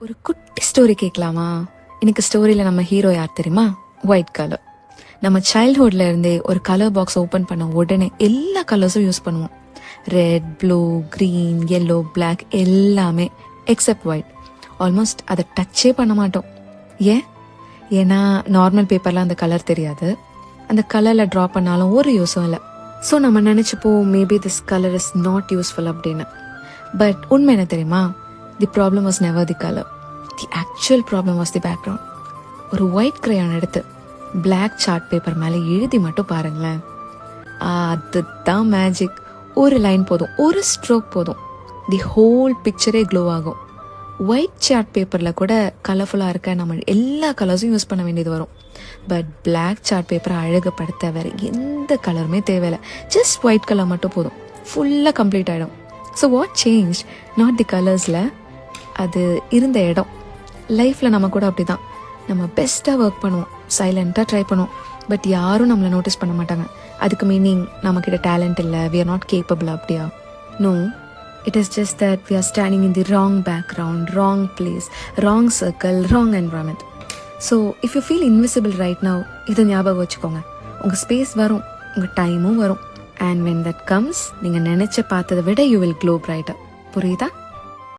ஒரு குட்டி ஸ்டோரி கேட்கலாமா? எனக்கு ஸ்டோரியில நம்ம ஹீரோ யார் தெரியுமா? White colour. நம்ம சைல்ட்ஹுட்ல இருந்தே ஒரு கலர் பாக்ஸ் ஓபன் பண்ண உடனே எல்லா கலர்ஸும் யூஸ் பண்ணுவோம். Red, blue, green, yellow, black எல்லாமே எக்ஸப்ட் ஒயிட். ஆல்மோஸ்ட் அதை டச்சே பண்ண மாட்டோம். ஏன்னா நார்மல் பேப்பர்ல அந்த கலர் தெரியாது. அந்த கலர்ல ட்ரா பண்ணாலும் ஒரு யூஸும் இல்லை. ஸோ நம்ம நினைச்சுப்போம் maybe this colour is not useful அப்படின்னு. பட் உண்மை என்ன தெரியுமா? The problem was never the colour. The actual problem was the background. ஒரு ஒயிட் கிரையான் எடுத்து பிளாக் சார்ட் பேப்பர் மேலே எழுதி மட்டும் பாருங்களேன். அதுதான் மேஜிக். ஒரு லைன் போதும், ஒரு ஸ்ட்ரோக் போதும், தி ஹோல் பிக்சரே க்ளோ ஆகும். ஒயிட் சார்ட் பேப்பரில் கூட கலர்ஃபுல்லாக இருக்க நம்ம எல்லா கலர்ஸும் யூஸ் பண்ண வேண்டியது வரும். பட் பிளாக் சார்ட் பேப்பரை அழகுப்படுத்த வேறு எந்த கலருமே தேவையில்லை. ஜஸ்ட் ஒயிட் கலர் மட்டும் போதும், ஃபுல்லாக கம்ப்ளீட் ஆகிடும். So what change? Not the கலர்ஸில், அது இருந்த இடம். லைஃப்பில் நம்ம கூட அப்படி தான். நம்ம பெஸ்ட்டாக ஒர்க் பண்ணுவோம், சைலண்ட்டாக ட்ரை பண்ணுவோம், பட் யாரும் நம்மளை நோட்டீஸ் பண்ண மாட்டாங்க. அதுக்கு மீனிங் நம்மக்கிட்ட டேலண்ட் இல்லை, வி ஆர் நாட் கேப்பபிள் அப்படியா? No, it is just that we are standing in the wrong background, wrong place, wrong circle, wrong environment. So if you feel invisible right now, இதை ஞாபகம் வச்சுக்கோங்க. உங்கள் space வரும், உங்கள் டைமும் வரும். அண்ட் வென் தட் கம்ஸ், நீங்கள் நினச்ச பார்த்ததை விட யூ வில் க்ளோ பிரைட்டர். புரியுதா?